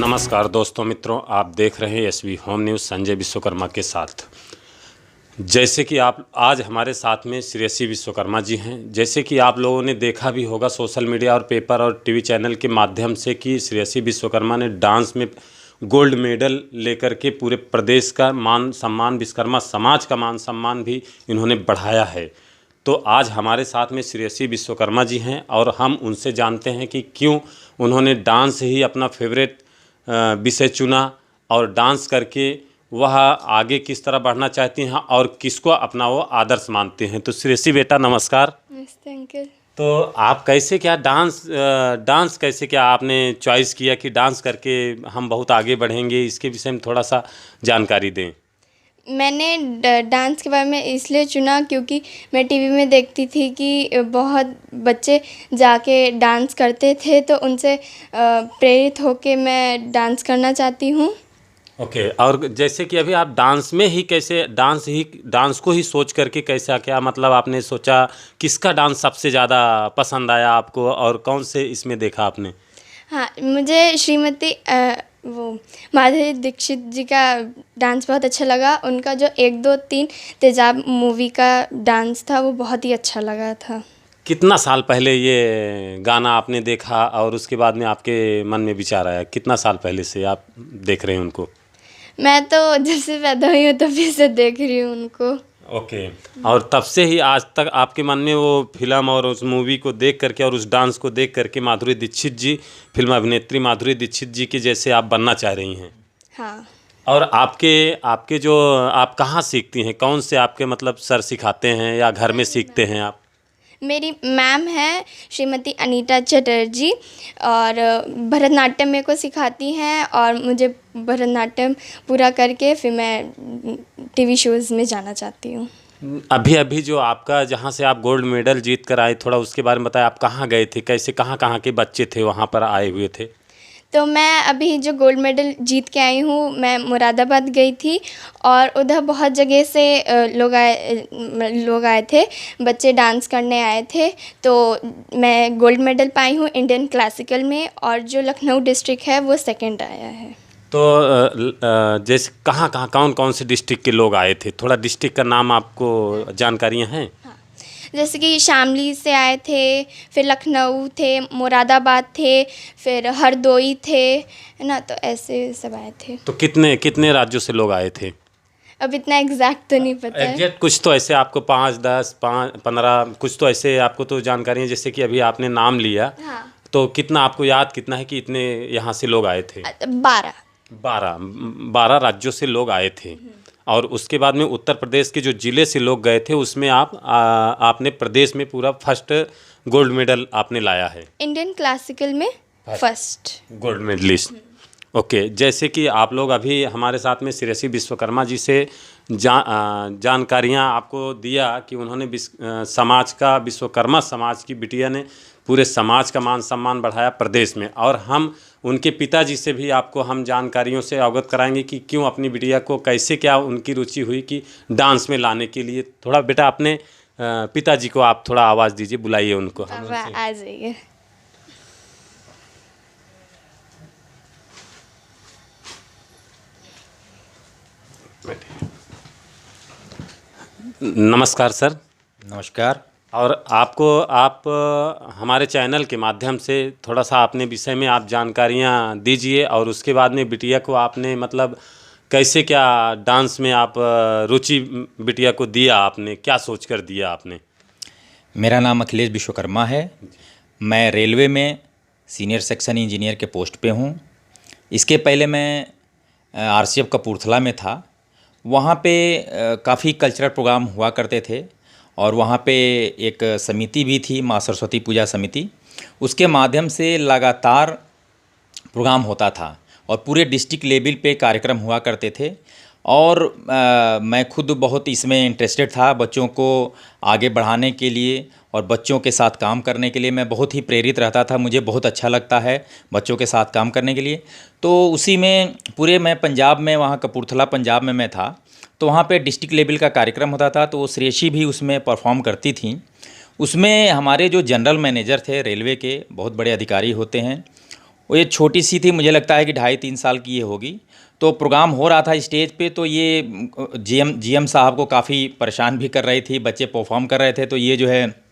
नमस्कार दोस्तों मित्रों, आप देख रहे हैं SV home news Sanjay Vishwakarma के साथ। जैसे कि आप आज हमारे साथ में श्रेयसी विश्वकर्मा जी हैं। जैसे कि आप लोगों ने देखा भी होगा सोशल मीडिया और पेपर और टीवी चैनल के माध्यम से कि श्रेयसी विश्वकर्मा ने डांस में गोल्ड मेडल लेकर के पूरे प्रदेश का मान सम्मान, विश्वकर्मा समाज का मान सम्मान भी इन्होंने बढ़ाया है। तो आज हमारे साथ में श्रेयसी विश्वकर्मा जी हैं और हम उनसे जानते हैं कि क्यों उन्होंने डांस ही अपना फेवरेट विषय चुना और डांस करके वह आगे किस तरह बढ़ना चाहती हैं और किसको अपना वो आदर्श मानते हैं। तो श्रेयसी बेटा नमस्कार। नमस्ते अंकल। तो आप कैसे क्या डांस कैसे क्या आपने चॉइस किया कि डांस करके हम बहुत आगे बढ़ेंगे, इसके विषय में थोड़ा सा जानकारी दें। मैंने डांस के बारे में इसलिए चुना क्योंकि मैं टीवी में देखती थी कि बहुत बच्चे जाके डांस करते थे, तो उनसे प्रेरित होके मैं डांस करना चाहती हूँ। ओके। और जैसे कि अभी आप डांस में ही कैसे डांस को ही सोच करके कैसा क्या मतलब आपने सोचा, किसका डांस सबसे ज़्यादा पसंद आया आपको और कौन से इसमें देखा आपने? हाँ, मुझे श्रीमती माधुरी दीक्षित जी का डांस बहुत अच्छा लगा। उनका जो 1 2 3 तेजाब मूवी का डांस था वो बहुत ही अच्छा लगा था। कितना साल पहले ये गाना आपने देखा और उसके बाद में आपके मन में विचार आया? कितना साल पहले से आप देख रहे हैं उनको? मैं तो जब से पैदा हुई हूँ तभी से देख रही हूँ उनको। ओके। और तब से ही आज तक आपके मन में वो फिल्म और उस मूवी को देख करके और उस डांस को देख करके माधुरी दीक्षित जी, फिल्म अभिनेत्री माधुरी दीक्षित जी के जैसे आप बनना चाह रही हैं? हाँ। और आपके जो आप कहाँ सीखती हैं, कौन से आपके मतलब सर सिखाते हैं या घर में सीखते हैं आप? मेरी मैम है श्रीमती अनीता चटर्जी और भरतनाट्यम मेरे को सिखाती हैं और मुझे भरतनाट्यम पूरा करके फिर मैं टीवी शोज़ में जाना चाहती हूँ। अभी जो आपका जहाँ से आप गोल्ड मेडल जीत कर आए, थोड़ा उसके बारे में बताएं। आप कहाँ गए थे, कैसे कहाँ के बच्चे थे वहाँ पर आए हुए थे? तो मैं अभी जो गोल्ड मेडल जीत के आई हूँ, मैं मुरादाबाद गई थी और उधर बहुत जगह से लोग आए थे, बच्चे डांस करने आए थे। तो मैं गोल्ड मेडल पाई हूँ इंडियन क्लासिकल में और जो लखनऊ डिस्ट्रिक्ट है वो सेकंड आया है। तो जैसे कहाँ कौन से डिस्ट्रिक्ट के लोग आए थे? थोड़ा डिस्ट्रिक्ट का नाम आपको जानकारियाँ हैं? जैसे कि शामली से आए थे, फिर लखनऊ थे, मुरादाबाद थे, फिर हरदोई थे, है ना, तो ऐसे सब आए थे। तो कितने राज्यों से लोग आए थे? अब इतना एग्जैक्ट तो नहीं पता है। एग्जैक्ट कुछ तो ऐसे आपको 5 10 5 15 कुछ तो ऐसे आपको तो जानकारी है, जैसे कि अभी आपने नाम लिया। हाँ। तो कितना आपको याद कितना है कि इतने यहाँ से लोग आए थे? 12 राज्यों से लोग आए थे। और उसके बाद में उत्तर प्रदेश के जो ज़िले से लोग गए थे उसमें आपने प्रदेश में पूरा फर्स्ट गोल्ड मेडल आपने लाया है। इंडियन क्लासिकल में फर्स्ट गोल्ड मेडलिस्ट। ओके। जैसे कि आप लोग अभी हमारे साथ में श्रेयसी विश्वकर्मा जी से जानकारियाँ आपको दिया कि उन्होंने समाज का, विश्वकर्मा समाज की बिटिया ने पूरे समाज का मान सम्मान बढ़ाया प्रदेश में। और हम उनके पिताजी से भी आपको हम जानकारियों से अवगत कराएंगे कि क्यों अपनी बिटिया को, कैसे क्या उनकी रुचि हुई कि डांस में लाने के लिए। थोड़ा बेटा अपने पिताजी को आप थोड़ा आवाज़ दीजिए, बुलाइए उनको। आ जाइए। नमस्कार सर। नमस्कार। और आप हमारे चैनल के माध्यम से थोड़ा सा अपने विषय में आप जानकारियाँ दीजिए और उसके बाद में बिटिया को आपने मतलब कैसे क्या डांस में आप रुचि बिटिया को दिया, आपने क्या सोचकर दिया आपने? मेरा नाम अखिलेश विश्वकर्मा है। मैं रेलवे में सीनियर सेक्शन इंजीनियर के पोस्ट पे हूँ। इसके पहले मैं आरसीएफ कपूरथला में था। वहाँ पे काफ़ी कल्चरल प्रोग्राम हुआ करते थे और वहाँ पे एक समिति भी थी, माँ सरस्वती पूजा समिति। उसके माध्यम से लगातार प्रोग्राम होता था और पूरे डिस्ट्रिक्ट लेवल पे कार्यक्रम हुआ करते थे। और मैं खुद बहुत इसमें इंटरेस्टेड था, बच्चों को आगे बढ़ाने के लिए और बच्चों के साथ काम करने के लिए मैं बहुत ही प्रेरित रहता था। मुझे बहुत अच्छा लगता है बच्चों के साथ काम करने के लिए। तो उसी में पूरे मैं पंजाब में, वहाँ कपूरथला पंजाब में मैं था, तो वहाँ पे डिस्ट्रिक्ट लेवल का कार्यक्रम होता था। तो श्रेयसी भी उसमें परफॉर्म करती थी। उसमें हमारे जो जनरल मैनेजर थे रेलवे के, बहुत बड़े अधिकारी होते हैं, वो ये छोटी सी थी, मुझे लगता है कि 2.5-3 साल की ये होगी। तो प्रोग्राम हो रहा था स्टेज पे, तो ये जीएम साहब को काफ़ी परेशान भी कर रही थी, बच्चे परफॉर्म कर रहे थे, तो ये जो है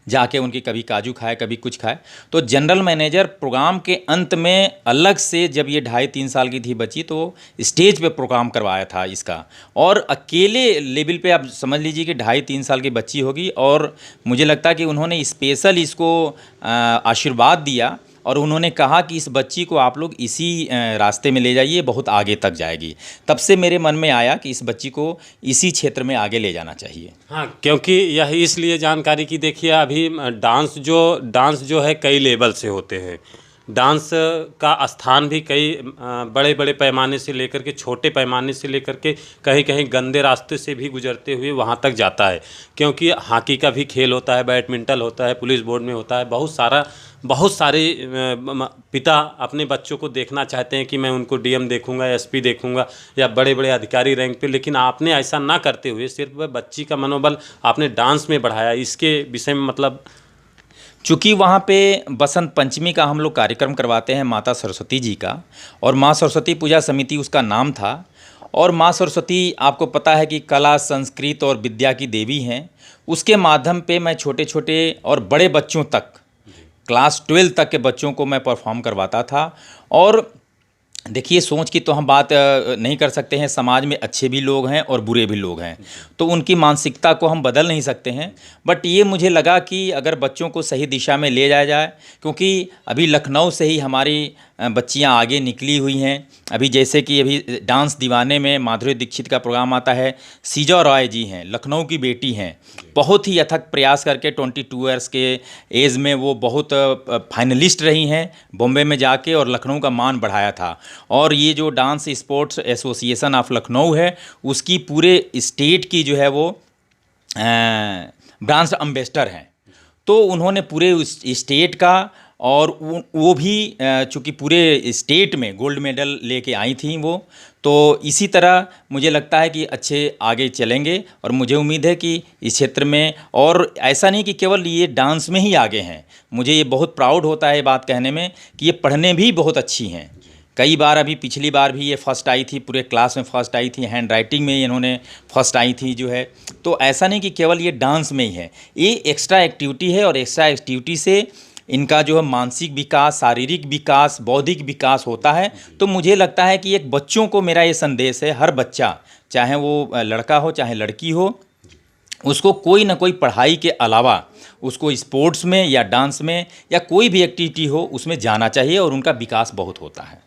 जाके उनकी कभी काजू खाए कभी कुछ खाए। तो जनरल मैनेजर प्रोग्राम के अंत में अलग से, जब ये 2.5-3 साल की थी बच्ची, तो स्टेज पे प्रोग्राम करवाया था इसका, और अकेले लेवल पे आप समझ लीजिए कि 2.5-3 साल की बच्ची होगी। और मुझे लगता है कि उन्होंने स्पेशल इसको आशीर्वाद दिया और उन्होंने कहा कि इस बच्ची को आप लोग इसी रास्ते में ले जाइए, बहुत आगे तक जाएगी। तब से मेरे मन में आया कि इस बच्ची को इसी क्षेत्र में आगे ले जाना चाहिए। हाँ, क्योंकि यह इसलिए जानकारी की, देखिए अभी डांस जो है कई लेवल से होते हैं। डांस का स्थान भी कई बड़े बड़े पैमाने से लेकर के छोटे पैमाने से लेकर के कहीं कहीं गंदे रास्ते से भी गुजरते हुए वहाँ तक जाता है। क्योंकि हॉकी का भी खेल होता है, बैडमिंटन होता है, पुलिस बोर्ड में होता है, बहुत सारे पिता अपने बच्चों को देखना चाहते हैं कि मैं उनको डीएम देखूंगा, एसपी देखूंगा या बड़े बड़े अधिकारी रैंक पे, लेकिन आपने ऐसा ना करते हुए सिर्फ बच्ची का मनोबल आपने डांस में बढ़ाया। इसके विषय में मतलब, चूँकि वहाँ पे बसंत पंचमी का हम लोग कार्यक्रम करवाते हैं माता सरस्वती जी का, और माँ सरस्वती पूजा समिति उसका नाम था। और माँ सरस्वती आपको पता है कि कला, संस्कृत और विद्या की देवी हैं। उसके माध्यम पे मैं छोटे छोटे और बड़े बच्चों तक, क्लास 12 तक के बच्चों को मैं परफॉर्म करवाता था। और देखिए, सोच की तो हम बात नहीं कर सकते हैं, समाज में अच्छे भी लोग हैं और बुरे भी लोग हैं, तो उनकी मानसिकता को हम बदल नहीं सकते हैं। बट ये मुझे लगा कि अगर बच्चों को सही दिशा में ले जाया जाए, क्योंकि अभी लखनऊ से ही हमारी बच्चियां आगे निकली हुई हैं। अभी जैसे कि अभी डांस दीवाने में माधुरी दीक्षित का प्रोग्राम आता है, सीजा रॉय जी हैं, लखनऊ की बेटी हैं, बहुत ही अथक प्रयास करके 22 ईयर्स के एज में वो बहुत फाइनलिस्ट रही हैं बॉम्बे में जाके, और लखनऊ का मान बढ़ाया था। और ये जो dance sports association of Lucknow है, उसकी पूरे स्टेट की जो है वो ब्रांच एम्बेसडर हैं। तो उन्होंने पूरे उस स्टेट का, और वो भी चूँकि पूरे स्टेट में गोल्ड मेडल लेके आई थी वो। तो इसी तरह मुझे लगता है कि अच्छे आगे चलेंगे, और मुझे उम्मीद है कि इस क्षेत्र में, और ऐसा नहीं कि केवल ये डांस में ही आगे हैं, मुझे ये बहुत प्राउड होता है बात कहने में कि ये पढ़ने भी बहुत अच्छी हैं। कई बार, अभी पिछली बार भी ये फर्स्ट आई थी, पूरे क्लास में फर्स्ट आई थी, हैंड राइटिंग में इन्होंने फर्स्ट आई थी जो है। तो ऐसा नहीं कि केवल ये डांस में ही है, ये एक्स्ट्रा एक्टिविटी है, और एक्स्ट्रा एक्टिविटी से इनका जो है मानसिक विकास, शारीरिक विकास, बौद्धिक विकास होता है। तो मुझे लगता है कि एक बच्चों को मेरा ये संदेश है, हर बच्चा, चाहे वो लड़का हो चाहे लड़की हो, उसको कोई ना कोई पढ़ाई के अलावा उसको स्पोर्ट्स में या डांस में या कोई भी एक्टिविटी हो उसमें जाना चाहिए, और उनका विकास बहुत होता है।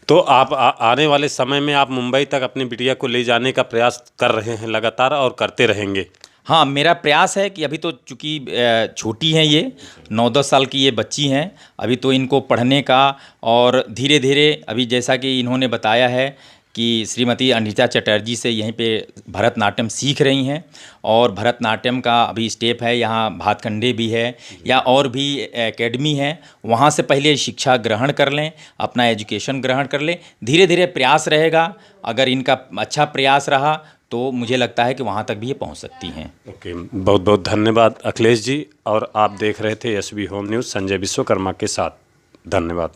तो आप आने वाले समय में आप मुंबई तक अपनी बिटिया को ले जाने का प्रयास कर रहे हैं लगातार, और करते रहेंगे? हाँ, मेरा प्रयास है कि अभी तो चूँकि छोटी हैं ये, 9-10 साल की ये बच्ची हैं, अभी तो इनको पढ़ने का, और धीरे धीरे अभी जैसा कि इन्होंने बताया है कि श्रीमती अनीता चटर्जी से यहीं पे भरतनाट्यम सीख रही हैं, और भरतनाट्यम का अभी स्टेप है, यहाँ भातखंडे भी है या और भी एकेडमी है, वहाँ से पहले शिक्षा ग्रहण कर लें, अपना एजुकेशन ग्रहण कर लें। धीरे धीरे प्रयास रहेगा, अगर इनका अच्छा प्रयास रहा तो मुझे लगता है कि वहाँ तक भी ये पहुँच सकती हैं। ओके, बहुत बहुत धन्यवाद अखिलेश जी। और आप देख रहे थे SB home news Sanjay Vishwakarma के साथ। धन्यवाद।